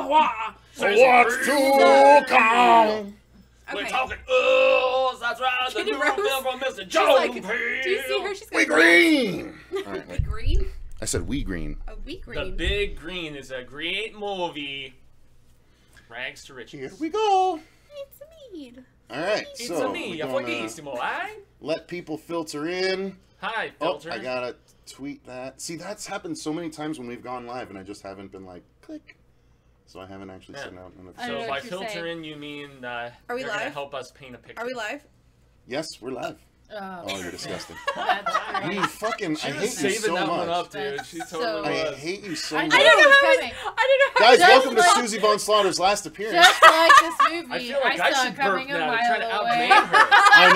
What's to come? We're Okay. talking that's right, the new film from Mr. Jordan Peele. Do you see her? She's got We green. All right, We wait. green? I said we green. Oh, we The green. Big Green is a great movie. Rags to riches. Here we go. It's me. All right, It's so me, a we're gonna pochissimo, eh? let people filter in. Hi, Oh, filter. I gotta tweet that. See, that's happened so many times when we've gone live, and I just haven't been like, click. So I haven't actually sent out an I don't know So what by you're filter saying. in, you mean we you're gonna live? help us paint a picture. Are we live? Yes, we're live. Oh, Oh, you're disgusting. that's great. You fucking, She I was hate you saving so that one much. up, dude. She That's totally so- I was. hate you so I much. know I don't know it was how coming. I don't know how Guys, Just welcome to like- Susie Bone Slaughter's last appearance. Just like this movie, I feel like I saw should it coming burp a now to try to mile outman away. her. I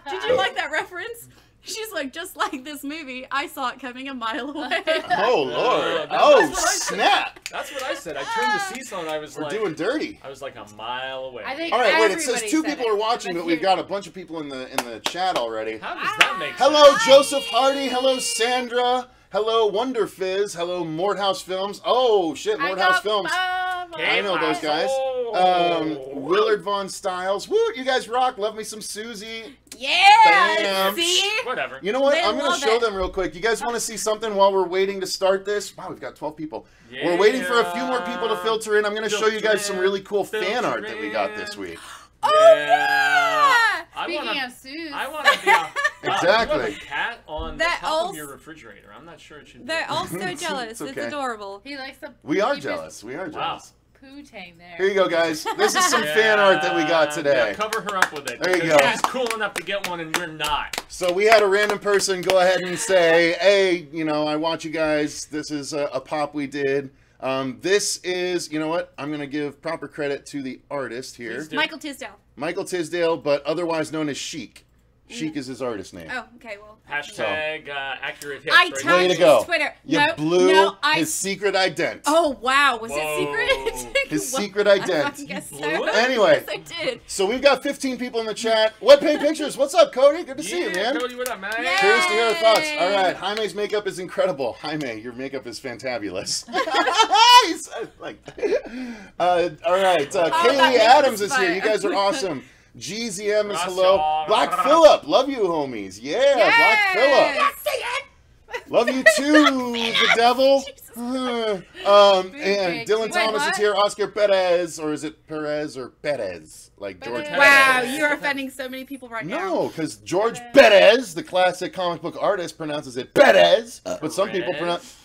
know. Did you like that reference? She's like, just like this movie, I saw it coming a mile away. Oh, Lord. that's Oh, what I said. snap. That's what I said. I turned to Cecil and I was We're like, doing dirty. I was like a mile away. I think All right, wait, it says everybody 2 said people it, are watching, but we've here- got a bunch of people in the chat already. How does that make sense? Hello, Joseph Hardy. Hello, Sandra. Hello, Wonder Fizz. Hello, Morthouse Films. Oh, shit, I Morthouse got Films. I know those guys. Oh. Willard Von Styles. Woo, you guys rock. Love me some Susie. Yeah! Bam. See? Whatever. You know what? They I'm going to love show it. them real quick. You guys want to see something while we're waiting to start this? Wow, we've got 12 people. We're waiting for a few more people to filter in. I'm going to show you guys some really cool fan art that we got this week. Oh, Yeah. I Speaking wanna, of Suze, I want to be a, Exactly. You have a cat on the That top also- of your refrigerator. I'm not sure it should be. They're all so jealous. It's okay. adorable. he likes the We are keep his jealous. We are jealous. poo tang there. Here you go, guys. This is some fan art that we got today. Yeah, cover her up with it. There you because go. He's cool enough to get one and we're not. So we had a random person go ahead and say, hey, you know, I want you guys. This is a pop we did. This is, you know what? I'm going to give proper credit to the artist here. Please do. Michael Tisdale. Michael Tisdale, but otherwise known as Chic. Chic is his artist name. Oh, okay, well. Hashtag accurate hits. I right tagged now. Way to his go. Twitter. You no, blew no, I... his secret ident. Oh, wow. Was Whoa. it secret? His Well, secret I ident. guess so. blew it? Anyway. Yes, I did. So we've got 15 people in the chat. Wet Paint Pictures, what's up, Cody? Good to see you, Yeah, man. Cody, what up, man? Yeah. Curious to hear your thoughts. All right, Jaime's makeup is incredible. Jaime, your makeup is fantabulous. He's, like, all right, that Kaylee makeup Adams is is here. fire. You guys are awesome. GZM is Russia. hello. Black Phillip, love you, homies. Yeah, Black Phillip. Love you too, the devil. And Dylan Wait, Thomas is what? here. Oscar Perez, or is it Perez or Perez? Like George Perez. Wow, Perez. you're offending so many people right now. No, because George Perez, the classic comic book artist, pronounces it Perez, but some people pronounce.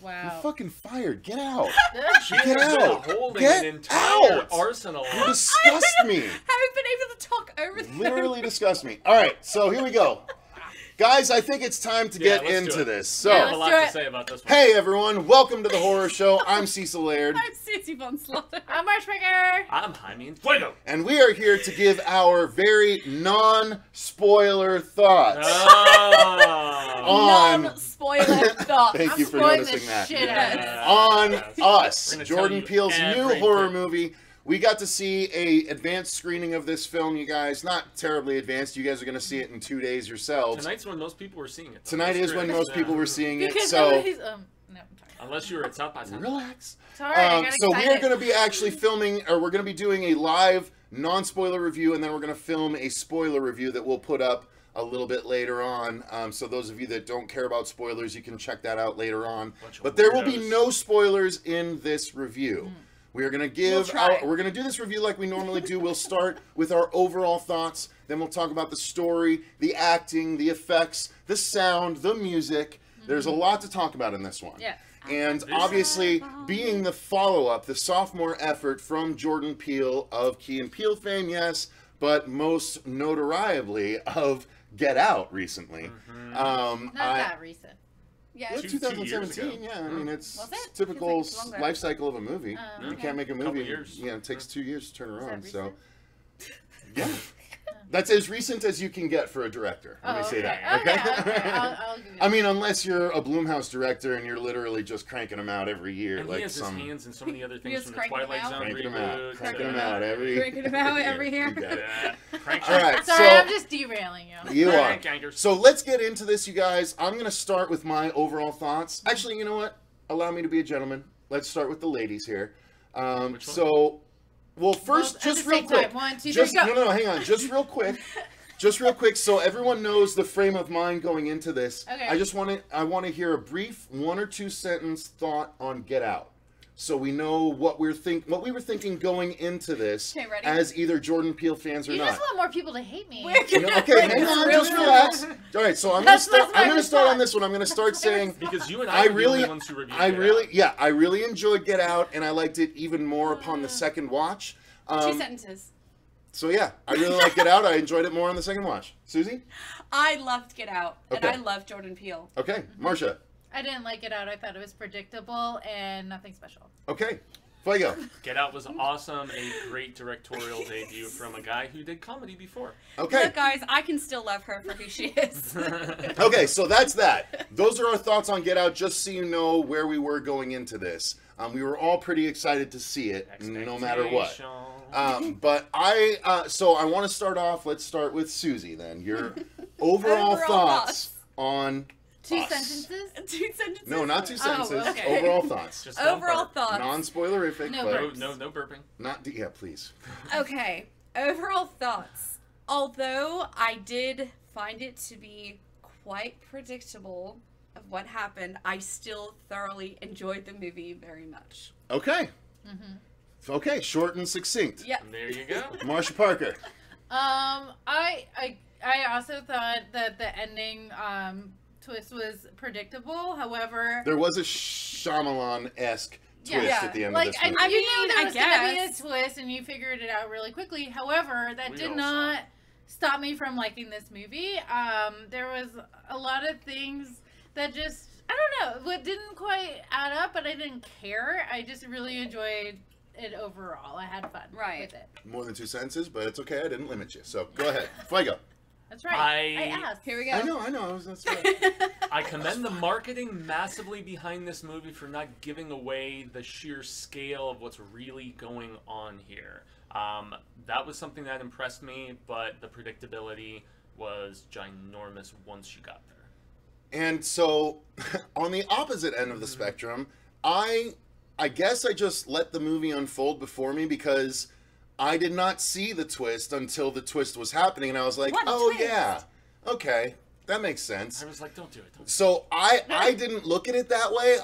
You're Wow. fucking fired. Get out. She Get has been out. holding Get an entire out. arsenal. You disgust me. Haven't been able to talk over them. Literally disgust me. All right, so here we go. Guys, I think it's time to Yeah, get let's do into it. this. So, I have a let's lot do to it. say about this one. hey everyone, welcome to the horror show. I'm Cecil Laird, I'm Susie Von Slaughter. I'm Marshmaker. I'm Jaime Fuego. and we are here to give our very non-spoiler thoughts Oh. on Non-spoiler thoughts. Thank I'm you for spoiling noticing the that. shit out of this. on Yes. Us, We're gonna tell Jordan you Peele's new everything. horror movie. We got to see a advanced screening of this film, you guys. Not terribly advanced. You guys are going to see it in 2 days yourselves. Tonight's when most people were seeing it. Tonight is when most people were seeing it, Because so nobody's, no, I'm sorry. Unless you were at South by Southwest. relax. Sorry, I got So we're excited. going to be actually filming, or we're going to be doing a live non-spoiler review, and then we're going to film a spoiler review that we'll put up a little bit later on. So those of you that don't care about spoilers, you can check that out later on. Bunch of But there will be weirdos. no spoilers in this review. We are going to give try. we're going to do this review like we normally do. We'll start with our overall thoughts, then we'll talk about the story, the acting, the effects, the sound, the music. There's a lot to talk about in this one. Yes. And obviously, being the follow-up, the sophomore effort from Jordan Peele of Key and Peele fame, yes, but most notoriably of Get Out recently. Not that recent. Yeah, Yeah, Two- 2 years 2017. ago. Yeah, I mean it's Was it? typical Feels like it's longer. life cycle of a movie. You okay. can't make a Couple movie. years. Yeah, it takes 2 years to turn around. that So, recent? yeah, that's as recent as you can get for a director. Let me say that. Okay. Okay. I'll give you I mean, unless you're a Blumhouse director and you're literally just cranking them out every year, And like he has some his hands in so many other things just from the cranking them Twilight out? Zone cranking them out, reboot. cranking them out every. Cranking them out every year. You got it. Yeah. Crank All right, Sorry, so I'm just derailing you. you are. Crank anchors. So let's get into this, you guys. I'm gonna start with my overall thoughts. Actually, you know what? Allow me to be a gentleman. Let's start with the ladies here. one? So, well, first, At just the real same quick. time. 1, 2, 3, Just go. no, hang on. Just real quick. Just real quick, so everyone knows the frame of mind going into this. Okay. I want to hear a brief 1 or 2 sentence thought on Get Out, so we know what we were thinking going into this, Okay, ready? as either Jordan Peele fans or You not. just want more people to hate me. We're gonna Okay, bring hang this on, real just quick. relax. All right, so I'm That's gonna my start on response. this one. I'm gonna start saying Because you and I were the really, only ones who reviewed I Get really, Out. yeah, I really enjoyed Get Out, and I liked it even more upon the second watch. 2 sentences. So yeah, I really liked Get Out. I enjoyed it more on the second watch. Susie? I loved Get Out, and Okay. I love Jordan Peele. Okay, Marcia. I didn't like it out. I thought it was predictable and nothing special. Okay, Fuego. Get Out was awesome. A great directorial debut from a guy who did comedy before. Okay. Look, guys, I can still love her for who she is. Okay, so that's that. Those are our thoughts on Get Out, just so you know where we were going into this. We were all pretty excited to see it, no matter what. Expectation. But so I want to start off. Let's start with Susie then. Your overall thoughts on 2 Us. sentences? 2 sentences? No, not 2 sentences. okay. Overall thoughts. Just don't Overall burp. thoughts. Non-spoilerific, No but burps. No burping. not. Yeah, please. Okay, overall thoughts. Although I did find it to be quite predictable of what happened, I still thoroughly enjoyed the movie very much. Okay. Okay, short and succinct. Yep. There you go. Marsha Parker. I also thought that the ending twist was predictable. However, There was a Shyamalan-esque twist Yeah. at the end like of this I, movie. you knew there I was gonna be guess. a twist, and you figured it out really quickly. However, that We did all not stop me from liking this movie. There was a lot of things that just I don't know, what didn't quite add up, but I didn't care. I just really enjoyed it overall. I had fun Right. with it. More than 2 sentences, but it's okay. I didn't limit you. So go ahead. Fuego. That's right. I asked. Here we go. I know. That's right. I commend the marketing massively behind this movie for not giving away the sheer scale of what's really going on here. That was something that impressed me, but the predictability was ginormous once you got there. And so, on the opposite end of the spectrum, I guess I just let the movie unfold before me because I did not see the twist until the twist was happening, and I was like, What oh twist? yeah, okay, that makes sense. I was like, don't do it. Don't do it. So I didn't look at it that way.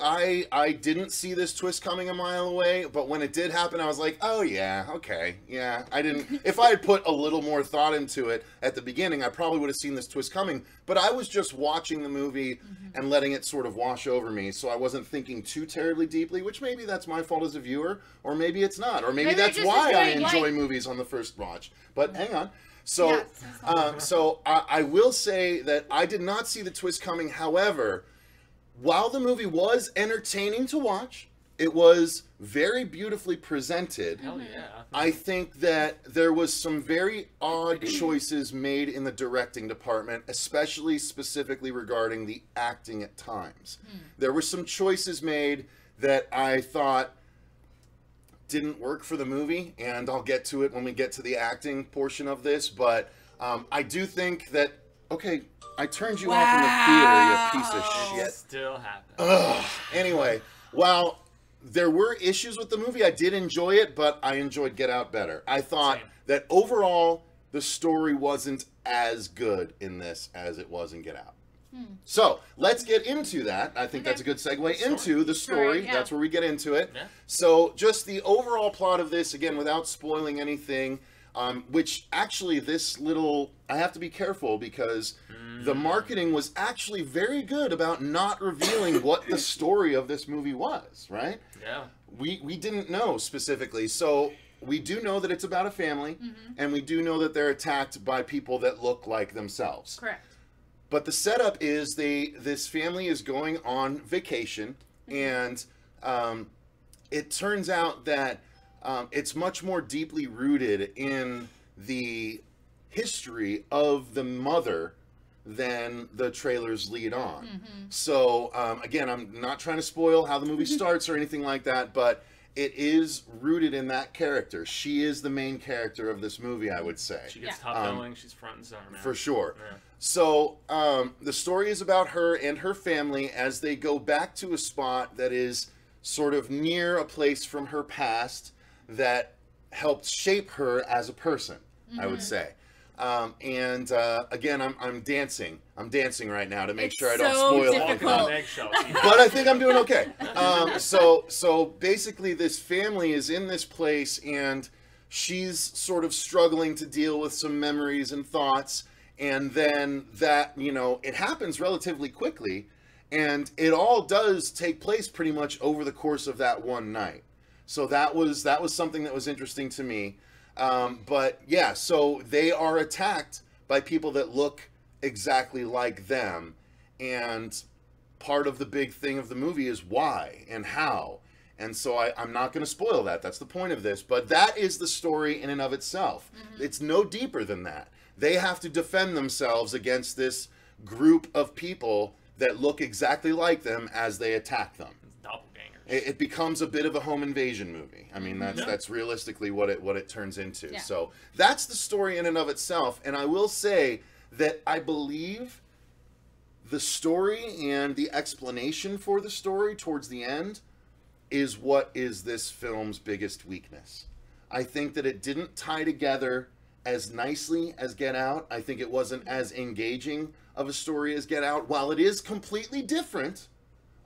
I didn't see this twist coming a mile away, but when it did happen, I was like, oh yeah, okay, yeah. I didn't. If I had put a little more thought into it at the beginning, I probably would have seen this twist coming. But I was just watching the movie and letting it sort of wash over me, so I wasn't thinking too terribly deeply. Which maybe that's my fault as a viewer, or maybe it's not, or maybe Maybe that's you're just why I enjoying enjoy life. movies on the first watch. But hang on. So, Yeah, so I will say that I did not see the twist coming. However, while the movie was entertaining to watch, it was very beautifully presented. Hell yeah. I think that there was some very odd choices made in the directing department, especially specifically regarding the acting at times. There were some choices made that I thought didn't work for the movie, and I'll get to it when we get to the acting portion of this, but I do think that, okay, I turned you off in the theater, you piece of It shit. still happened. Ugh. Anyway, while there were issues with the movie, I did enjoy it, but I enjoyed Get Out better. I thought Same. that overall, the story wasn't as good in this as it was in Get Out. So, let's get into that. I think that's a good segue into the story. Yeah. That's where we get into it. Yeah. So, just the overall plot of this, again, without spoiling anything, which actually I have to be careful because the marketing was actually very good about not revealing what the story of this movie was, right? Yeah. We didn't know specifically. So, we do know that it's about a family, and we do know that they're attacked by people that look like themselves. Correct. But the setup is this family is going on vacation, and it turns out that it's much more deeply rooted in the history of the mother than the trailers lead on. So again, I'm not trying to spoil how the movie starts or anything like that, but it is rooted in that character. She is the main character of this movie, I would say. She gets Yeah. top billing. She's front and center, man. For sure. Yeah. So, the story is about her and her family as they go back to a spot that is sort of near a place from her past that helped shape her as a person, I would say. Again, I'm dancing. I'm dancing right now to make sure I don't spoil it. But I think I'm doing okay. So basically, this family is in this place, and she's sort of struggling to deal with some memories and thoughts. And then that, you know, it happens relatively quickly, and it all does take place pretty much over the course of that one night. So that was something that was interesting to me. But yeah, so they are attacked by people that look exactly like them, and part of the big thing of the movie is why and how. And so I'm not going to spoil that. That's the point of this. But that is the story in and of itself. It's no deeper than that. They have to defend themselves against this group of people that look exactly like them as they attack them. Doppelgangers. It becomes a bit of a home invasion movie. I mean, that's realistically what it turns into. Yeah. So that's the story in and of itself. And I will say that I believe the story and the explanation for the story towards the end is what is this film's biggest weakness. I think that it didn't tie together as nicely as Get Out. I think it wasn't as engaging of a story as Get Out. While it is completely different,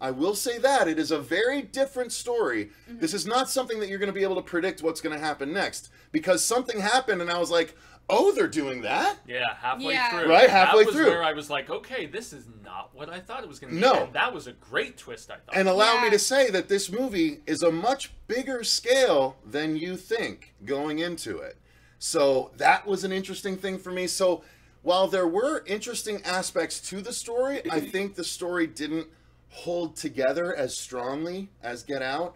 I will say that it is a very different story. This is not something that you're going to be able to predict what's going to happen next, because something happened and I was like, oh, they're doing that? Yeah, halfway Yeah. through. Right, halfway that was through. where I was like, okay, this is not what I thought it was going to be. No. And that was a great twist, I thought. And allow me Yeah. to say that this movie is a much bigger scale than you think going into it. So that was an interesting thing for me. So while there were interesting aspects to the story, I think the story didn't hold together as strongly as Get Out,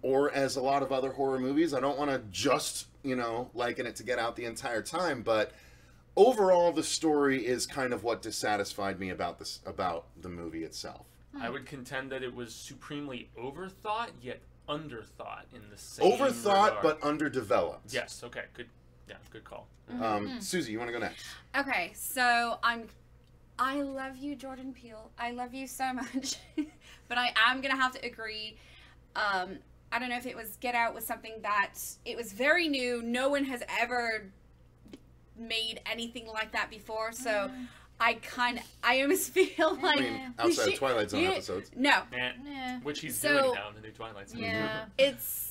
or as a lot of other horror movies. I don't want to just, you know, liken it to Get Out the entire time, but overall the story is kind of what dissatisfied me about the movie itself. I would contend that it was supremely overthought, yet underthought in the same Overthought, regard. but underdeveloped. Yes, okay, good. Yeah, good call. Susie, you want to go next? Okay, so I love you, Jordan Peele. I love you so much. But I am going to have to agree. I don't know if it was Get Out was something that it was very new. No one has ever made anything like that before. So I almost feel like... I mean, outside of Twilight Zone episodes. No. Yeah. Which he's So- doing now in the new Twilight Zone. Yeah. It's...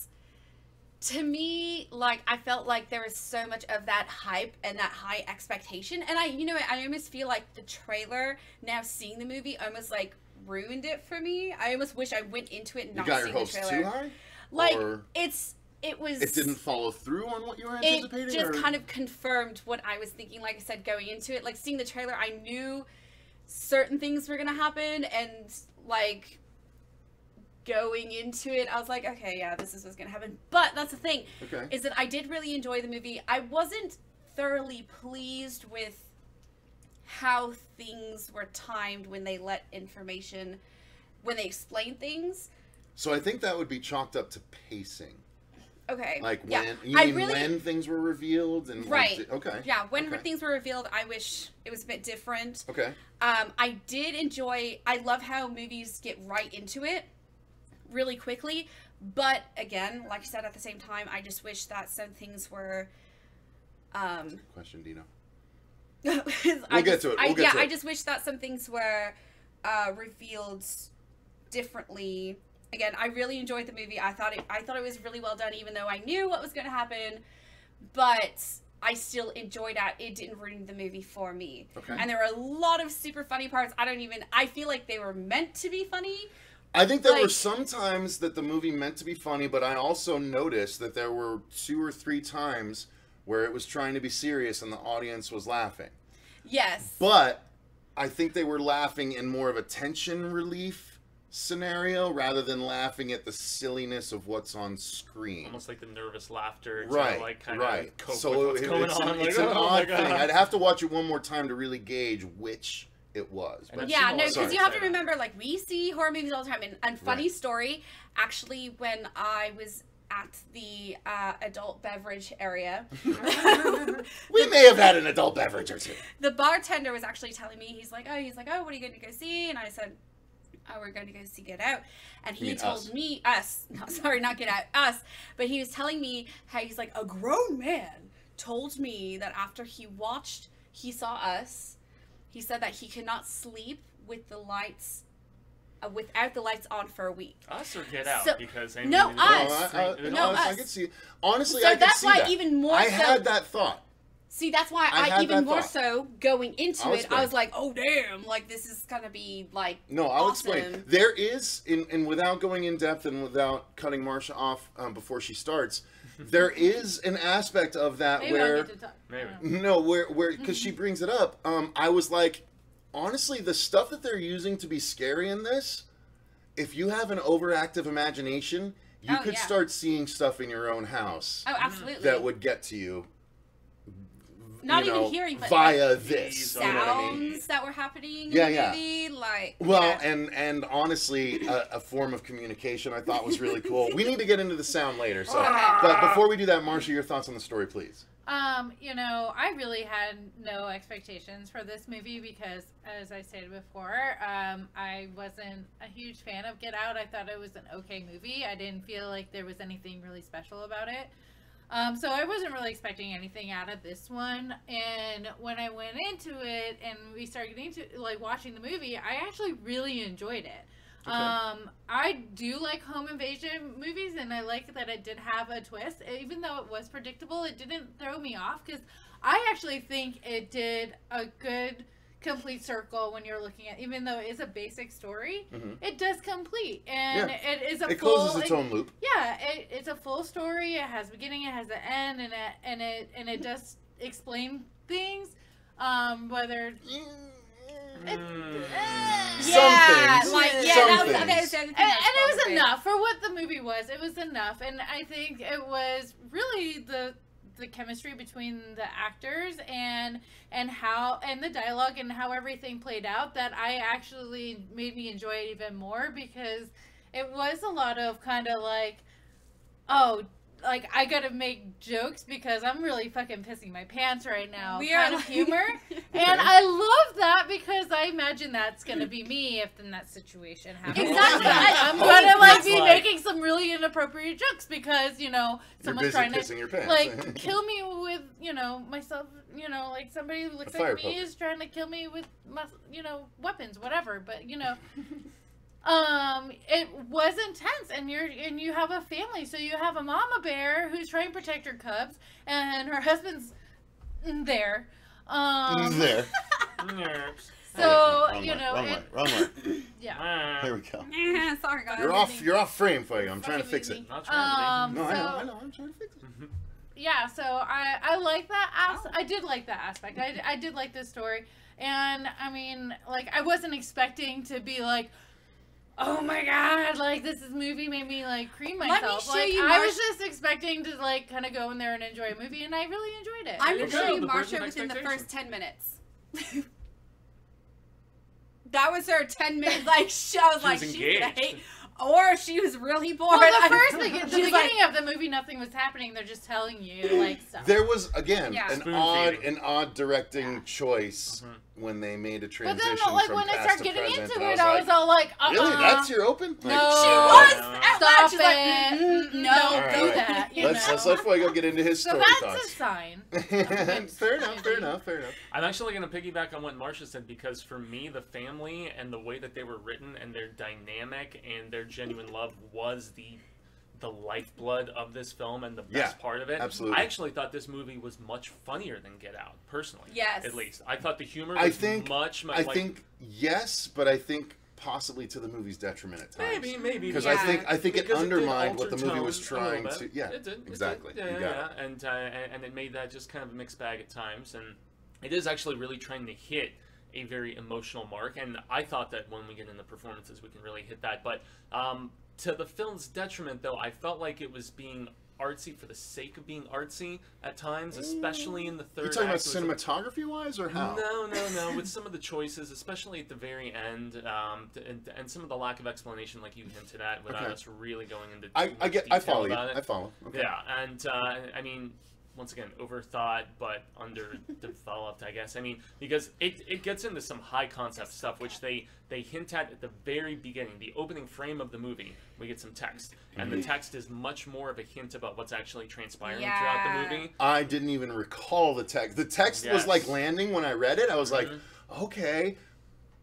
To me, like, I felt like there was so much of that hype and that high expectation. And I almost feel like the trailer, now seeing the movie, almost, like, ruined it for me. I almost wish I went into it You not got your seeing the hopes trailer. too high? Like, Or it was... it didn't follow through on what you were anticipating? It just or? kind of confirmed what I was thinking, like I said, going into it. Like, seeing the trailer, I knew certain things were going to happen, and, like... going into it, I was like, okay, yeah, this is what's gonna happen. But that's the thing, is that I did really enjoy the movie. I wasn't thoroughly pleased with how things were timed when they let information, when they explained things. So I think that would be chalked up to pacing. Okay. Like yeah. when you mean when things were revealed and right. Okay. Yeah, when okay. things were revealed, I wish it was a bit different. Okay. I did enjoy. I love how movies get right into it really quickly, but again, like I said, at the same time, I just wish that some things were Question, Dino. we'll get to it. We'll get to it. I just wish that some things were revealed differently. Again, I really enjoyed the movie. I thought it was really well done, even though I knew what was going to happen, but I still enjoyed it. It didn't ruin the movie for me. Okay. And there were a lot of super funny parts. I feel like they were meant to be funny. I think there were Like- some times that the movie meant to be funny, but I also noticed that there were 2 or 3 times where it was trying to be serious and the audience was laughing. Yes. But I think they were laughing in more of a tension relief scenario rather than laughing at the silliness of what's on screen. Almost like the nervous laughter to Right, like kind right. of cope So with what's going it's on. it's like, an oh odd my thing. God. I'd have to watch it one more time to really gauge which it was. And But Yeah, seen a no, lot of because you people have to say that. remember, like, we see horror movies all the time. And funny Right. story, actually, when I was at the adult beverage area, we may have had an adult beverage or two. the bartender was actually telling me, he's like, oh, what are you going to go see? And I said, oh, we're going to go see Get Out. And he mean told us. me, us, no, sorry, not Get Out, us. But he was telling me how he's like, a grown man told me that after he saw us, he said that he could not sleep with the lights, without the lights on for a week. Us or Get Out? So- Because I mean, no, it's us. three- No, I us. could see. Honestly, So I could that's see why that. even more I so- had that thought. See, that's why I I had even that more thought. so going into I'll it, I explain. was like, oh damn, like this is gonna be like No, I'll awesome. explain. There is, and without going in depth and without cutting Marcia off before she starts, there is an aspect of that Maybe I'll where get to talk. Maybe. no, where because she brings it up. I was like, honestly, the stuff that they're using to be scary in this, if you have an overactive imagination, you Oh, could yeah. start seeing stuff in your own house Oh, absolutely. that would get to you. Not you even know, hearing, but via like, this. sounds You know what I sounds mean? that were happening Yeah, in the yeah. movie, like Well, yeah. and honestly, a form of communication I thought was really cool. We need to get into the sound later, so. Okay. But before we do that, Marcia, your thoughts on the story, please. You know, I really had no expectations for this movie because, as I stated before, I wasn't a huge fan of Get Out. I thought it was an okay movie. I didn't feel like there was anything really special about it. So I wasn't really expecting anything out of this one. And when I went into it and we started getting to like watching the movie, I actually really enjoyed it. Okay. I do like home invasion movies, and I like that it did have a twist. Even though it was predictable, it didn't throw me off because I actually think it did a good complete circle when you're looking at, even though it is a basic story, it does complete, and Yeah. it is a It full, closes its own loop. yeah, it's a full story. It has a beginning, it has an end, and it does explain things. Whether Yeah, things. like yeah, Some that was, things. okay, so the thing and that's it was probably- enough for what the movie was. It was enough, and I think it was really the chemistry between the actors and how and the dialogue and how everything played out that I actually made me enjoy it even more because it was a lot of kind of like, oh, like I gotta make jokes because I'm really fucking pissing my pants right now. We kind are of like- humor, and I love that because I imagine that's gonna be me if in that situation happens. Exactly. I'm gonna like be Like- making some really inappropriate jokes because You're someone's busy trying to pissing your pants. like kill me with myself. Like somebody who looks fire like me poker. is trying to kill me with weapons, whatever. But it was intense, and you have a family, so you have a mama bear who's trying to protect her cubs, and her husband's there. There. Nerves. So Wrong it, way. yeah. Here we go. Sorry guys. You're off frame, Fuego. I'm trying to fix it. Not trying No, So, I know. I'm trying to fix it. yeah, so I like that I did like that aspect. I did like this story, and I mean, like I wasn't expecting to be like, oh my god, like this movie made me like cream me myself. show Like you I was Marcia- just expecting to like kind of go in there and enjoy a movie, and I really enjoyed it. I'm There gonna you show go, you the Marcia birth of within the expectation. first 10 minutes. That was her 10 minutes. Like, I was like, was she's gonna engaged. hate. Or she was really bored. well, the I- first the she's beginning like, of the movie, nothing was happening. They're just telling you like stuff. There was again Yeah. an Spoon odd feeding. directing choice when they made a But transition then, like from when they past start to getting present, into and it, I was all like, really? That's your open? Like, No. she No, was no, no. out loud. Stop She's like, it. no, All Don't right, do all right. that. Let's let Fuego get into his So story that's a thoughts. sign. Fair enough. I'm actually going to piggyback on what Marcia said because for me, the family and the way that they were written and their dynamic and their genuine love was the lifeblood of this film and the best part of it. absolutely. I actually thought this movie was much funnier than Get Out, personally. Yes. At least. I thought the humor I was think much I think yes, but I think possibly to the movie's detriment at times. Maybe. Because Yeah. I think it Because did undermined what alter the movie was tone a little trying bit. to. Yeah, It did. exactly. Yeah, You got it. and it made that just kind of a mixed bag at times, and it is actually really trying to hit a very emotional mark. And I thought that when we get into performances, we can really hit that. But to the film's detriment, though, I felt like it was being artsy for the sake of being artsy at times, especially in the third You're talking about act. It was cinematography-wise, or how? No. With some of the choices, especially at the very end, and some of the lack of explanation, like you hinted at, without Okay. us really going into too I much get. I detail follow you. about it. I follow. Okay. Yeah, and I mean, once again, overthought but underdeveloped, I guess. I mean, because it gets into some high concept stuff, which they hint at the very beginning. The opening frame of the movie, we get some text. And the text is much more of a hint about what's actually transpiring throughout the movie. I didn't even recall the text. The text was like landing when I read it. I was like, okay.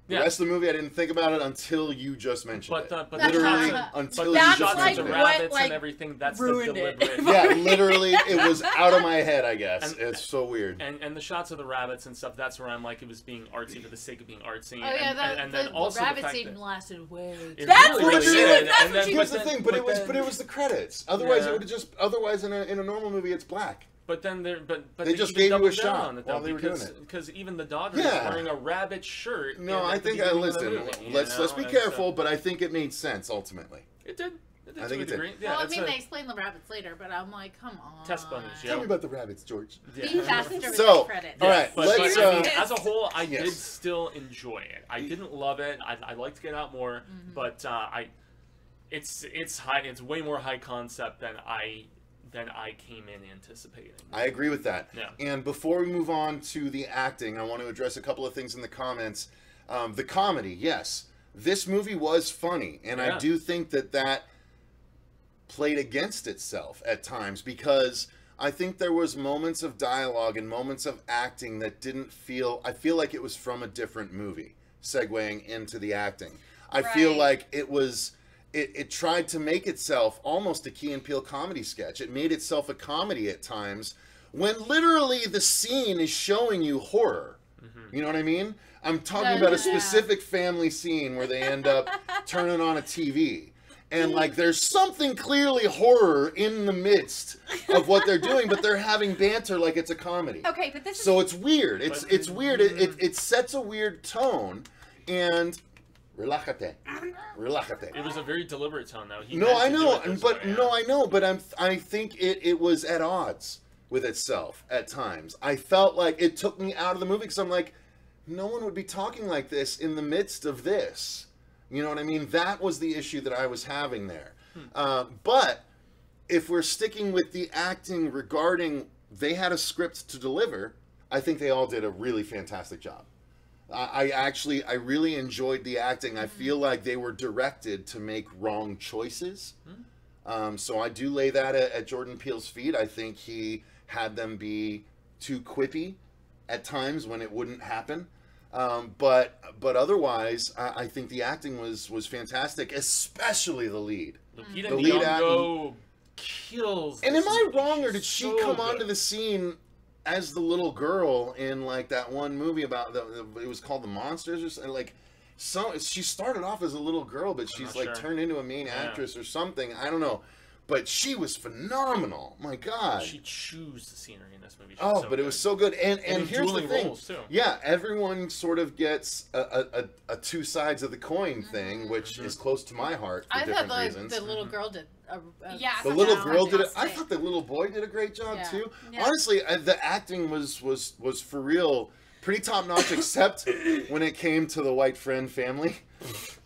The rest of the movie, I didn't think about it until you just mentioned it. But literally, until you the just shots mentioned of the it. rabbits and everything, that's the deliberate. Yeah, literally, it was out of my head, I guess. It's so weird. And the shots of the rabbits and stuff, that's where I'm like, it was being artsy for the sake of being artsy. Oh, yeah, and then also the rabbit fact scene that lasted way too That's really what did. she was. That's And what then- she Here's was. the thing, but it was the credits. Otherwise, it would have just. Otherwise, in a normal movie, it's black. But then but They just even gave you a doubled shot down on it, though, while they were doing because, it. Because even the daughter is Yeah. wearing a rabbit shirt. No, at I the think beginning of the listen. movie, you Let's know? be And careful, so- but I think it made sense ultimately. It did. It did. I to think a it did. degree. Yeah, well, I it's mean, a they explain the rabbits later, but I'm like, come on. test bunnies. Tell me Yeah. about the rabbits, George. Being faster with So, credit. all right, But, let's. I mean, as a whole, I yes. did still enjoy it. I didn't love it. I'd like to get out more, but it's high. It's way more high concept than I came in anticipating. I agree with that. Yeah. And before we move on to the acting, I want to address a couple of things in the comments. The comedy, yes. This movie was funny, and I Yeah. do think that played against itself at times, because I think there was moments of dialogue and moments of acting that didn't feel... I feel like it was from a different movie, segueing into the acting. I feel Right. like it was... It tried to make itself almost a Key and Peele comedy sketch. It made itself a comedy at times when literally the scene is showing you horror. You know what I mean? I'm talking about a specific family scene where they end up turning on a TV. And, like, there's something clearly horror in the midst of what they're doing, but they're having banter like it's a comedy. Okay, but this is... So it's weird. It's weird. It sets a weird tone, and... Relájate. Relájate. It was a very deliberate tone, though. He No, meant I to do know, it this but way, yeah. no, I know, but I think it was at odds with itself at times. I felt like it took me out of the movie because I'm like, no one would be talking like this in the midst of this. You know what I mean? That was the issue that I was having there. But if we're sticking with the acting regarding they had a script to deliver, I think they all did a really fantastic job. I really enjoyed the acting. I feel like they were directed to make wrong choices. So I do lay that at Jordan Peele's feet. I think he had them be too quippy at times when it wouldn't happen. But otherwise, I think the acting was fantastic, especially the lead. Lupita The lead Nyong'o kills. And am this I movie. wrong, or She's did she so come good. onto the scene as the little girl in like that one movie about it was called The Monsters or something? Like, she started off as a little girl, but she's like sure. turned into a main actress or something. I don't know, but she was phenomenal. My God. She chews the scenery in this movie. She's Oh, so but it good. was so good. And And here's the dueling thing. roles, too. Yeah, everyone sort of gets a two sides of the coin thing, which is close to my heart for I different thought reasons. the little girl did. Yeah, The such little a girl did it. I fantastic- thought the little boy did a great job Yeah. too. Yeah. Honestly, the acting was for real, pretty top notch. Except when it came to the white friend family,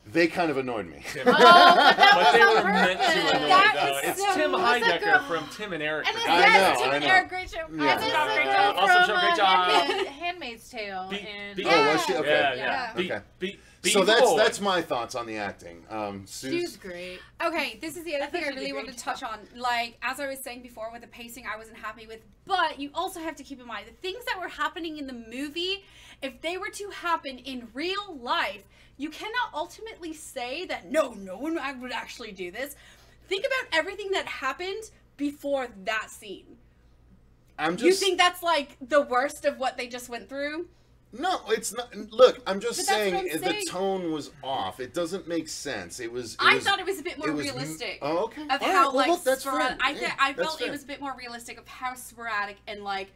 they kind of annoyed me. Oh, but that But they was were on meant to purpose. annoy, That though. is It's so- Tim Who's that Heidecker girl? from Tim and Eric. And the it's guy. I Yes, know, Tim I and know. Eric, great show. Yeah. And it's Job, the great girl job. from Also show, great job. Handmaid's Tale. Be- and be- Oh, was she? Okay. Yeah, Yeah. yeah. Okay. Be So evil. that's my thoughts on the acting. She's Suze? great. Okay, this is the other thing I thought she really did a wanted great to touch on. Like, as I was saying before, with the pacing, I wasn't happy with. But you also have to keep in mind the things that were happening in the movie. If they were to happen in real life, you cannot ultimately say that no one would actually do this. Think about everything that happened before that scene. I'm just. You think that's like the worst of what they just went through? No, it's not. Look, I'm just But that's saying, what I'm saying. the tone was off. It doesn't make sense. I thought it was a bit more it was- realistic. Oh, okay. Of All how right, well, look, that's sporadic. fair. I That's felt fair. it was a bit more realistic of how sporadic and like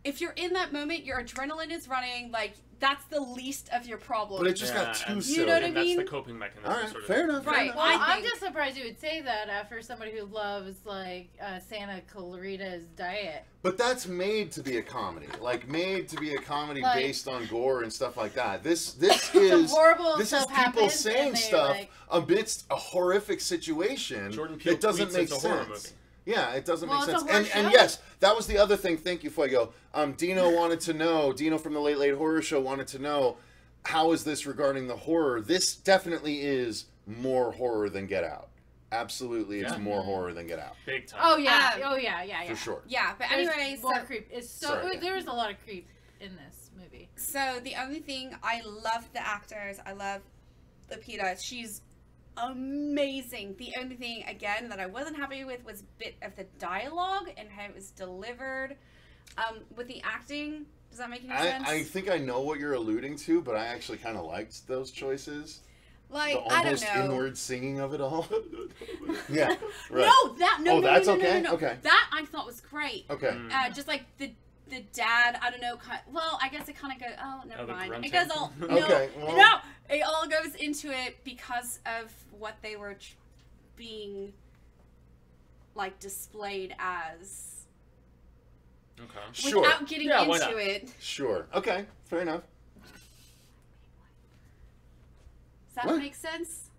if you're in that moment, your adrenaline is running. Like that's the least of your problem. But it just got Yeah, too and- silly. You know what I And that's the mean? coping mechanism. All right, sort of. fair enough. Right. Fair enough. Well, I I'm think- just surprised you would say that after somebody who loves like Santa Clarita's Diet. But that's made to be a comedy, made to be a comedy Like- based on gore and stuff like that. This is horrible this is stuff people happens, saying and they, stuff like- amidst a horrific situation Jordan Peele that doesn't tweets make it's a horror sense. movie. Yeah, it doesn't make Well, it's sense. a horror And show. yes, that was the other thing. Thank you, Fuego. Dino from the Late Late Horror Show wanted to know, how is this regarding the horror? This definitely is more horror than Get Out. Absolutely, it's more horror than Get Out. Big time. Oh yeah, yeah. For sure. Yeah, but There's anyway, more so, creep. It's so Sorry, there was a lot of creep in this movie. so the only thing, I love the actors. I love Lupita. She's amazing. The only thing, again, that I wasn't happy with was a bit of the dialogue and how it was delivered. With the acting, does that make any sense? I think I know what you're alluding to, but I actually kind of liked those choices. Like, The I don't almost know. inward singing of it all. Yeah, right. No, that no, Oh, no, that's no, no, okay? no, no. Okay. That I thought was great. Okay. Just like the dad, I don't know. Well, I guess it kind of goes. Oh, never the mind. grunting? It goes all. No, Okay, well- no, it all goes into it because of what they were being like displayed as. Okay. Sure. Without getting Yeah, why into not? it. Sure. Okay. Fair enough. Does that What? make sense?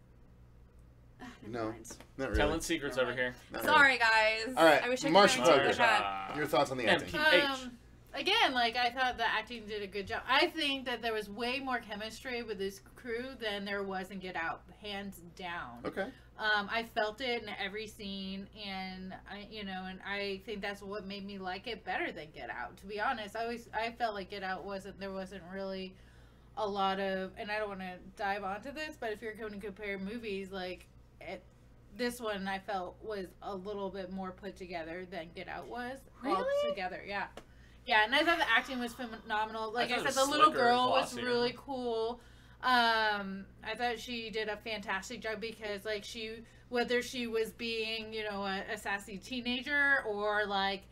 Never No. mind. Not really. Telling secrets over here. Not really. Sorry, guys. All right, I wish I Marcia, could remember Marcia. that. Your thoughts on the acting? MP. Again, like I thought the acting did a good job. I think that there was way more chemistry with this crew than there was in Get Out, hands down. Okay. I felt it in every scene, and I think that's what made me like it better than Get Out. To be honest, I felt like Get Out wasn't really a lot of, and I don't want to dive onto this, but if you're going to compare movies, like this one I felt was a little bit more put together than Get Out was. Really? All together, yeah. Yeah, and I thought the acting was phenomenal. Like I thought it said, was the little slicker and girl was glossier. really cool. I thought she did a fantastic job because, like, whether she was being, a sassy teenager or like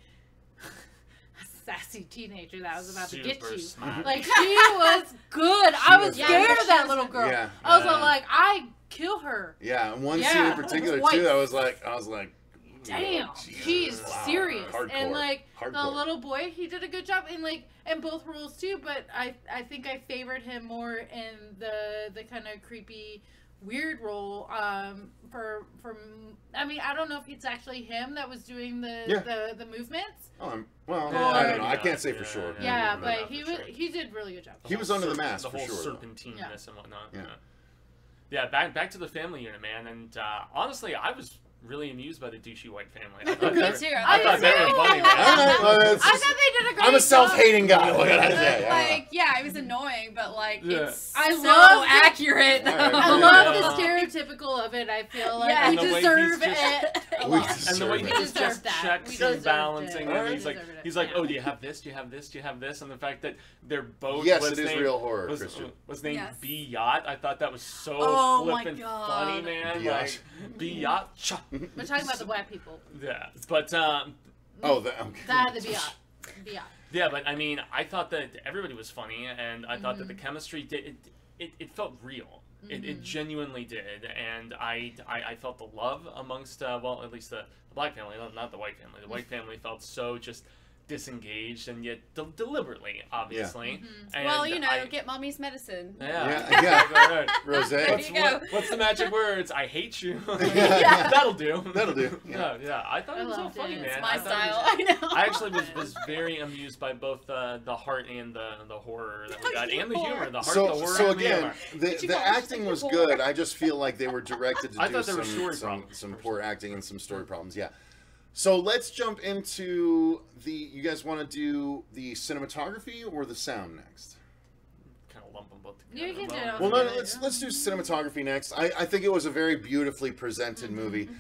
a sassy teenager that was about to get Super you, smart. like she was good. I was was scared good. of that little girl. Yeah. I was Yeah. like, I kill her. Yeah, and one Yeah, scene in particular twice. too. I was like, Damn, oh, Jesus. she's Wow. serious. Hardcore. And like the Hardcore. little boy, he did a good job in both roles too. But I think I favored him more in the kind of creepy, weird role. I don't know if it's actually him that was doing the movements. I don't know. I can't say for sure. Yeah, no, but no, he for was sure. he did really good job. He was under the mask the for whole sure, though. serpentineness and whatnot. Yeah. Yeah, back to the family unit, man. And honestly, I was really amused by the douchey white family. I Okay. thought Me too. I thought they were funny, man. All right, well, I it's thought just- they did a great I'm a job. self-hating guy. What can I say? Like, yeah, it was annoying, but like, Yeah. it's I so love the- accurate. All right. I Yeah. love Yeah. the stereotypical of it. I feel like Yeah, we and the way deserve he's just- it a We lot. deserve And the way it. he We just deserve that. checks We and deserved balancing, it. and We he's like, deserved it. oh, do you have this? Do you have this? Do you have this? And the fact that they're both Yes, was it is named- real horror, was, Christian. was named Yes. B Yacht. I thought that was so Oh my flippin' God. funny, man. B-Yacht. Like B Yacht. We're talking about the black people. Oh, Yeah, okay. That the Biat. yeah, but I mean, I thought that everybody was funny, and I thought that the chemistry did it felt real. It genuinely did, and I felt the love amongst at least the black family, not the white family. The white family felt so just disengaged, and yet deliberately, obviously. And Well, I- get mommy's medicine. yeah, Yeah. right. Rosé. There you go. What's the magic words? I hate you. Yeah. That'll do. That'll do. Yeah. Yeah. I thought I it was so loved funny, it. man. It's My I thought it style. was- I know. I actually was very amused by both the heart and the horror that we got, and the humor. The heart, the horror, So and the again, humor. you the call it? acting was good. I just feel like they were directed to I do thought there were story problems. some poor acting and some story problems. Yeah. So let's jump into you guys want to do the cinematography or the sound next? Kind of lump them both together. You can do it all Well, no, together. let's do cinematography next. I think it was a very beautifully presented movie.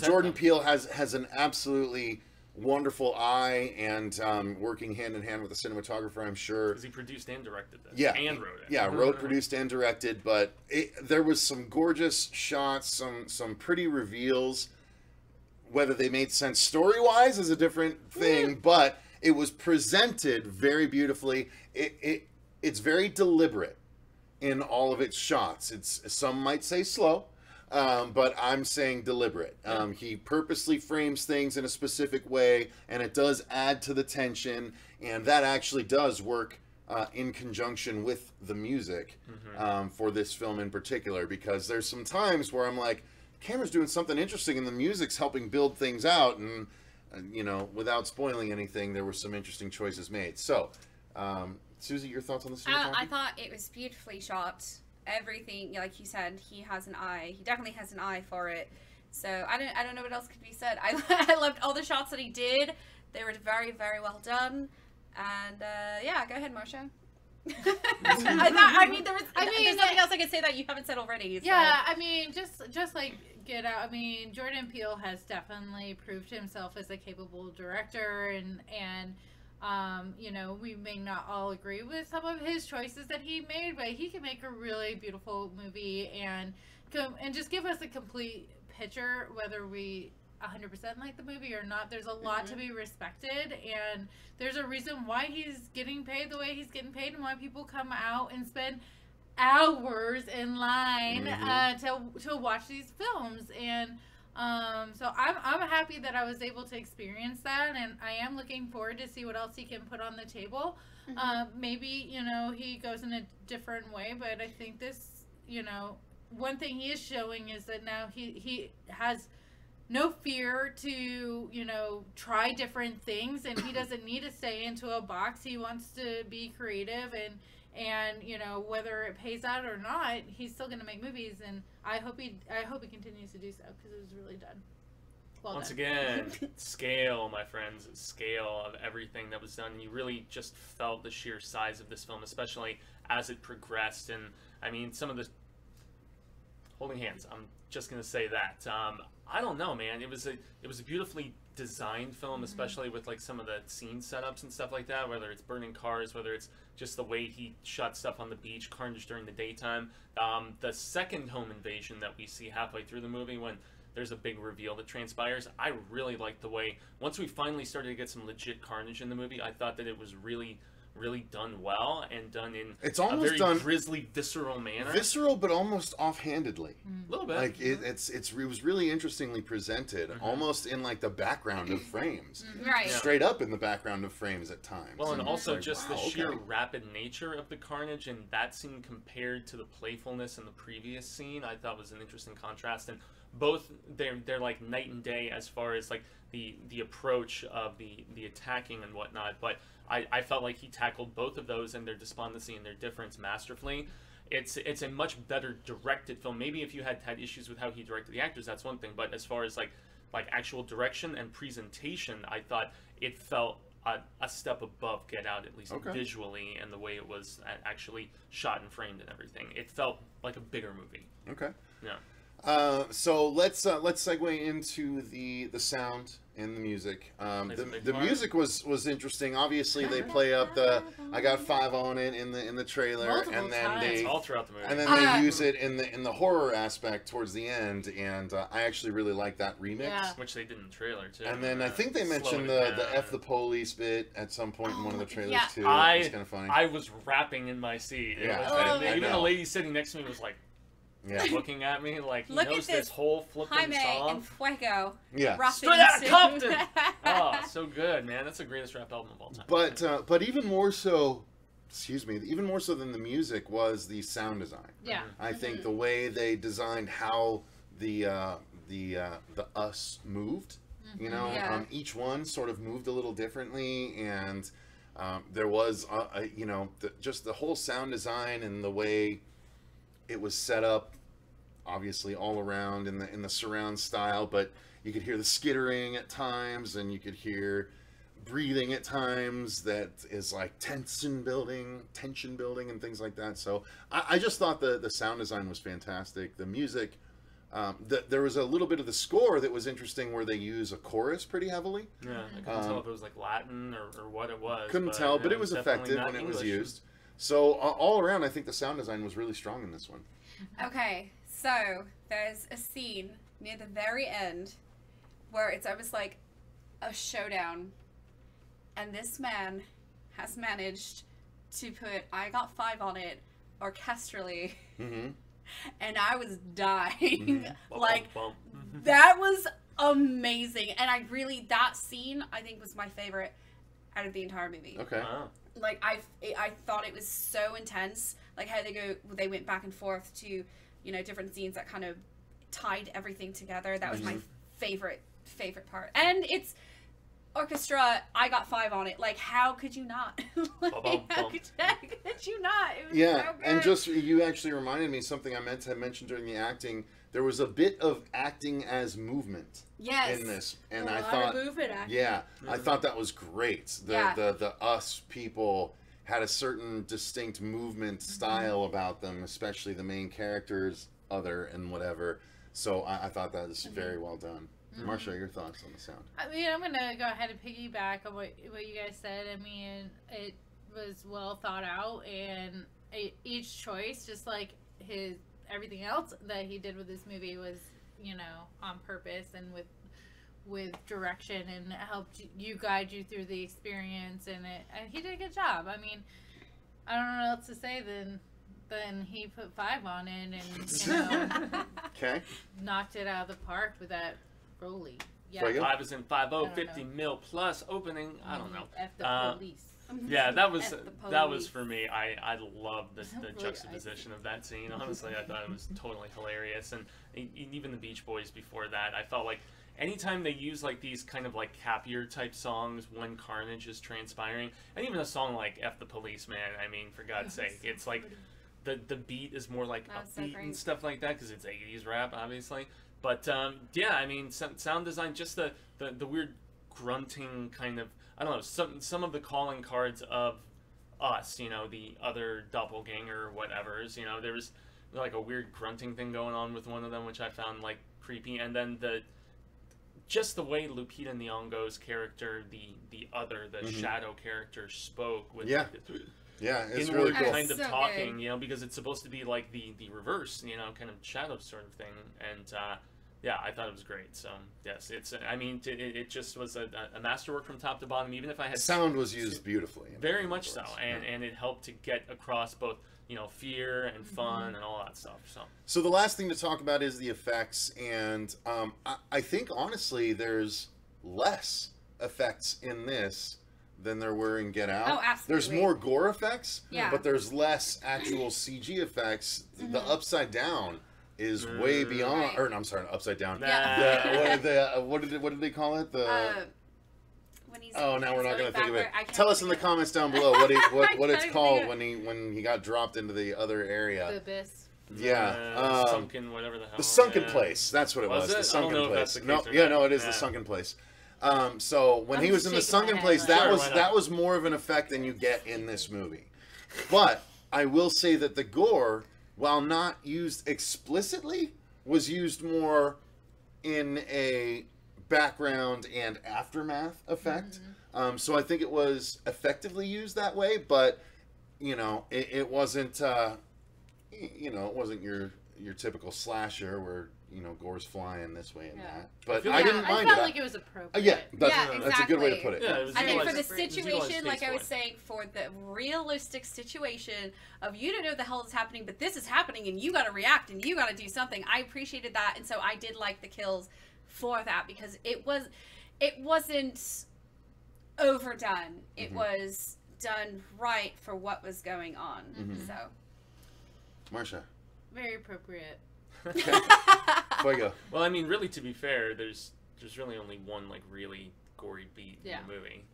Jordan Peele has an absolutely wonderful eye and working hand in hand with the cinematographer, I'm sure. Because he produced and directed this. Yeah, And wrote it. Yeah, wrote, produced, and directed. But there was some gorgeous shots, some pretty reveals. Whether they made sense story-wise is a different thing, but it was presented very beautifully. It's very deliberate in all of its shots. Some might say slow, but I'm saying deliberate. He purposely frames things in a specific way, and it does add to the tension, and that actually does work in conjunction with the music for this film in particular, because there's some times where I'm like, camera's doing something interesting, and the music's helping build things out. And without spoiling anything, there were some interesting choices made. So, Susie, your thoughts on the cinematography? I thought it was beautifully shot. Everything, like you said, he has an eye. He definitely has an eye for it. So I don't know what else could be said. I loved all the shots that he did. They were very, very well done. And yeah, go ahead, Marcia. There's nothing else I could say that you haven't said already. So. Yeah, I mean, just like Get Out. I mean, Jordan Peele has definitely proved himself as a capable director, and we may not all agree with some of his choices that he made, but he can make a really beautiful movie and just give us a complete picture, whether we 100% like the movie or not. There's a lot to be respected, and there's a reason why he's getting paid the way he's getting paid, and why people come out and spend hours in line to watch these films. And so I'm happy that I was able to experience that, and I am looking forward to see what else he can put on the table. Maybe he goes in a different way, but I think this, one thing he is showing is that now he has no fear to, try different things, and he doesn't need to stay into a box. He wants to be creative, and whether it pays out or not, he's still going to make movies, and I hope he continues to do so, because it was really done. Once again, scale, my friends, scale of everything that was done. You really just felt the sheer size of this film, especially as it progressed. And I mean, some of the holding hands. I'm just gonna say that. I don't know, man. It was a beautifully designed film, especially with like some of the scene setups and stuff like that. Whether it's burning cars, whether it's just the way he shot stuff on the beach, carnage during the daytime. The second home invasion that we see halfway through the movie, when there's a big reveal that transpires, I really liked the way, once we finally started to get some legit carnage in the movie, I thought that it was really done well, and done in a very grisly, visceral manner. Visceral, but almost offhandedly. A little bit. Like it was really interestingly presented, almost in like the background of frames, right? Straight up in the background of frames at times. Well, and also just the sheer rapid nature of the carnage in that scene compared to the playfulness in the previous scene, I thought was an interesting contrast. And both they're like night and day as far as like the approach of the attacking and whatnot, but I felt like he tackled both of those and their despondency and their difference masterfully. It's a much better directed film. Maybe if you had issues with how he directed the actors, that's one thing, but as far as like actual direction and presentation, I thought it felt a step above Get Out, at least visually, and the way it was actually shot and framed and everything. It felt like a bigger movie. Okay. Yeah. So let's segue into the sound and the music. The music was interesting. Obviously, they play up the "I Got 5 on It" in the trailer, multiple and then times. All throughout the movie, and then they use it in the horror aspect towards the end. And I actually really like that remix, which they did in the trailer too. And then I think they mentioned the "F the police" bit at some point in one of the trailers too. It was kind of funny. I was rapping in my seat. Even the lady sitting next to me was like, looking at me like he knows this whole flipping Jaime song. and Fuego. Straight out of Compton. Oh, so good, man. That's the greatest rap album of all time. But even more so, even more so than the music was the sound design. Yeah. I think the way they designed how the us moved, each one sort of moved a little differently, and there was just the whole sound design and the way it was set up, obviously all around in the surround style, but you could hear the skittering at times, and you could hear breathing at times that is like tension building and things like that. So I just thought the sound design was fantastic. The music, there was a little bit of the score that was interesting where they use a chorus pretty heavily. Yeah, I couldn't tell if it was like Latin or what it was. Couldn't tell, but it was effective when it was used. So all around, I think the sound design was really strong in this one. Okay, so there's a scene near the very end where it's almost like a showdown, and this man has managed to put "I Got 5 on It" orchestrally, and I was dying. That was amazing, and that scene I think was my favorite out of the entire movie. Okay. Wow. Like I thought it was so intense, like how they went back and forth to, different scenes that kind of tied everything together. That was my favorite part. And it's orchestra. I got 5 on it. Like, how could you not? Like, how could you not? It was so good. And just you actually reminded me something I meant to mention during the acting. There was a bit of acting as movement in this, and I thought, I thought that was great. The us people had a certain distinct movement style about them, especially the main characters, and whatever. So I thought that was very well done. Marcia, your thoughts on the sound? I mean, I'm gonna go ahead and piggyback on what you guys said. I mean, it was well thought out, and each choice, just like everything else that he did with this movie, was, you know, on purpose and with direction, and helped guide you through the experience, and he did a good job. I mean, I don't know what else to say then he put 5 on it, and, you know, knocked it out of the park with that Rolly. Yeah. 5 is in 5-0, 50 mil plus opening. I don't know. F the police. Yeah, that was for me. I love the juxtaposition of that scene. Honestly, I thought it was totally hilarious, and even the Beach Boys before that, I felt like anytime they use like these kind of like happier type songs when carnage is transpiring, and even a song like F the Police, man. I mean, for God's sake, it's like the beat is more like upbeat and stuff like that because it's 80s rap, obviously. But yeah, I mean, sound design, just the weird grunting kind of, I don't know, some of the calling cards of us, you know, the other doppelganger or whatever's, you know, there was like a weird grunting thing going on with one of them, which I found like creepy. And then just the way Lupita Nyong'o's character, the shadow character, spoke with it's really cool. Kind of talking, you know, because it's supposed to be like the reverse, you know, kind of shadow sort of thing. And yeah, I thought it was great. So yes, I mean, it just was a masterwork from top to bottom. Even if I had sound was used beautifully, very much so, and it helped to get across both, you know, fear and fun and all that stuff. So the last thing to talk about is the effects, and I think honestly there's less effects in this than there were in Get Out. Oh, absolutely. There's more gore effects, but there's less actual CG effects. The Upside Down is way beyond, or no, I'm sorry, Upside Down. What did they call it? When he's now we're not going to think of it. Tell us in the comments down below what it's called when he got dropped into the other area. The abyss. Yeah, sunken, whatever the hell. The sunken place. That's what it was. The sunken place. No, it is the sunken place. So when he was in the sunken place, that was more of an effect than you get in this movie. But I will say that the gore, while not used explicitly, was used more in a background and aftermath effect. So I think it was effectively used that way, but you know, it wasn't you know, it wasn't your typical slasher where, you know, gore's flying this way and that. But I didn't mind it. I felt like it was appropriate. That's a good way to put it. Yeah, I think for the situation, like I was saying, for the realistic situation of you don't know what the hell is happening, but this is happening and you got to react and you got to do something. I appreciated that, and so I did like the kills for that because it wasn't overdone. It was done right for what was going on. So, Marcia, very appropriate. Fuego. Well, I mean, really, to be fair, there's really only one like really gory beat in the movie.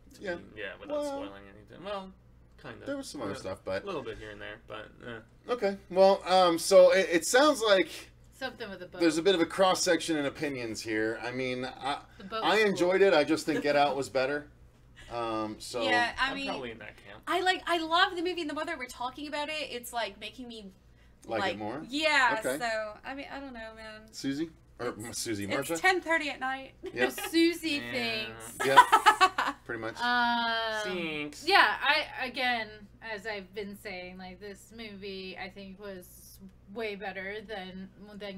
Without spoiling anything. Well, kind of. There was some other stuff, but a little bit here and there, but okay. Well, so it sounds like something with a boat. There's a bit of a cross section in opinions here. I mean, I enjoyed it. I just think Get Out was better. So yeah, I'm probably in that camp. I love the movie, and the more that we're talking about it, it's like making me like it more. Yeah. Okay. So I mean, I don't know, man. Susie or Susie, Marcia. It's 10:30 at night. Yeah. Susie thinks. Yeah. Pretty much. Thanks. Yeah. Again, as I've been saying, like this movie, I think was way better than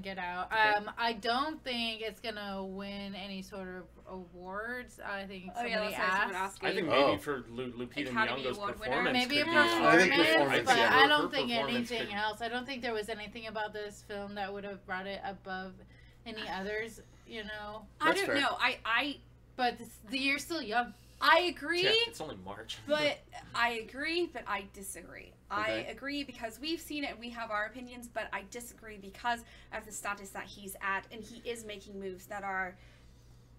Get Out. I don't think it's gonna win any sort of awards. I think somebody asked. I think maybe for Lupita Nyong'o's performance. Maybe a performance, but I don't think anything else. I don't think there was anything about this film that would have brought it above any others. You know. I don't know. But the year's still young. I agree. Yeah, it's only March. But I agree, but I disagree. Okay. I agree because we've seen it and we have our opinions, but I disagree because of the status that he's at, and he is making moves that are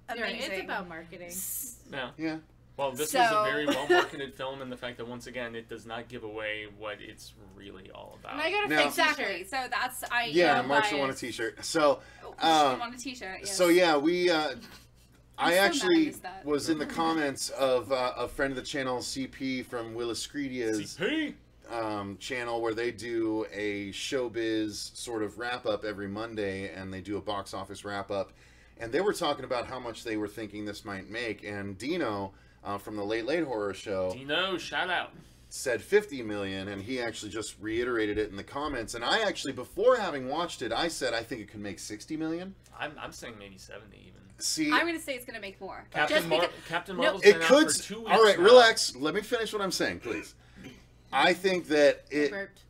amazing. It's about marketing. Yeah. Yeah. Well, this So- was a very well-marketed film, and the fact that, once again, it does not give away what it's really all about. And I got a Now- fake Exactly. t-shirt. So that's Yeah, am Marcia won a biased. T-shirt. So, She won a T-shirt. Yes. so yeah, we. so I mad I actually missed that. was in the comments of a friend of the channel, CP from Willis Credia's CP! channel, where they do a showbiz sort of wrap-up every Monday, and they do a box office wrap-up. And they were talking about how much they were thinking this might make. And Dino from the Late Horror Show Dino, shout out. said 50 million, and he actually just reiterated it in the comments. And I actually, before having watched it, I said I think it could make 60 million. I'm saying maybe 70 even. See, I'm going to say it's going to make more. Captain No, Marvel's it been out could. for 2 weeks All right, now. relax. Let me finish what I'm saying, please. I think that it. Burped.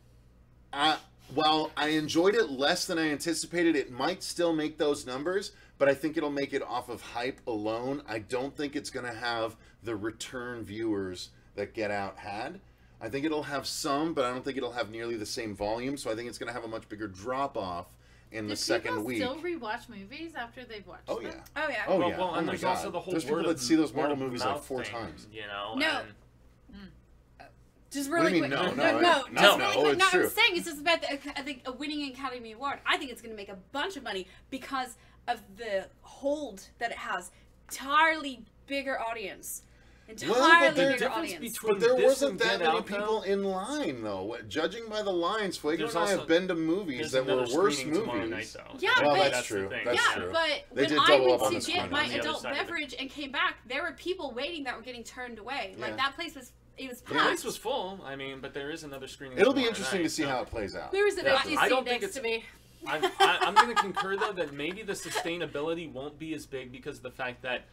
While I enjoyed it less than I anticipated, it might still make those numbers, but I think it'll make it off of hype alone. I don't think it's going to have the return viewers that Get Out had. I think it'll have some, but I don't think it'll have nearly the same volume, so I think it's going to have a much bigger drop-off in the second week. Still rewatch movies after they've watched Oh, them? yeah. Oh, yeah. Oh, Well, yeah. well, Oh, and my there's God. also the whole There's people word that see those word Marvel of movies like mouth 4 thing, times. You know? No. And Just What do really you mean, quick. no? Just No, really quick. it's No, true. I'm saying it's just about a winning Academy Award. I think it's going to make a bunch of money because of the hold that it has. Entirely bigger audience. Entirely there- bigger difference audience. between But there this wasn't and that Get many Out, people though, in line, though. Judging by the lines, Fuego There's and I have also- been to movies there's that were another worse screening tomorrow night, movies. though. Yeah, Well, but that's true. the thing. That's yeah, true. but They when did I double up on went the to get screening. my On the other adult side of it. beverage and came back, there were people waiting that were getting turned away. Like Yeah. that place was, it was The packed. place was full. I mean, but there is another screening. It'll be tomorrow interesting night, to see so- how it plays out. Where is it? Yeah. Empty I seat don't think next it's- to me. I'm going to concur, though, that maybe the sustainability won't be as big because of the fact that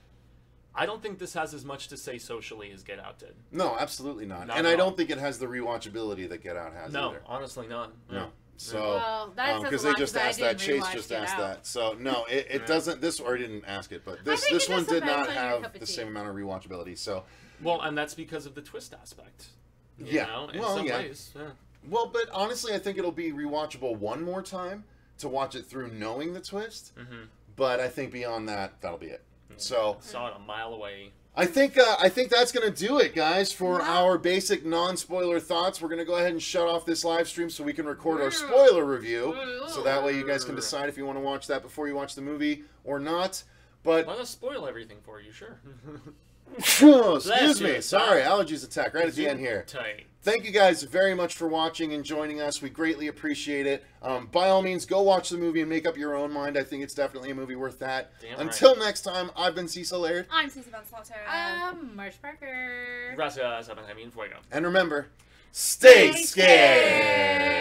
I don't think this has as much to say socially as Get Out did. No, absolutely not. Not And at I all. don't think it has the rewatchability that Get Out has No, either. honestly not. No. So, Well, that says because a they lot, just 'cause I asked that, didn't Chase rewatch just Get asked Out. that. So, no, it Yeah. doesn't, this, or I didn't ask it, but this, think this it one just did depends not on your have cup of the tea. same amount of rewatchability. So, Well, and that's because of the twist aspect. You Yeah. know, in Well, some yeah. ways. Yeah. well, but honestly, I think it'll be rewatchable one more time to watch it through knowing the twist. Mm-hmm. But I think beyond that, that'll be it. So, Saw it a mile away. I think that's gonna do it, guys, for our basic non-spoiler thoughts. We're gonna go ahead and shut off this live stream so we can record our spoiler review. So that way you guys can decide if you want to watch that before you watch the movie or not. But Let us spoil everything for you, sure. excuse me, you. sorry, allergies attack right at the end here. Tight. Thank you guys very much for watching and joining us. We greatly appreciate it. By all means, go watch the movie and make up your own mind. I think it's definitely a movie worth that. Damn Until next time, I've been Cecil Laird. I'm Susie Van Slaughter. Marcia Parker. Gracias, Jaime, Fuego. And remember, stay scared!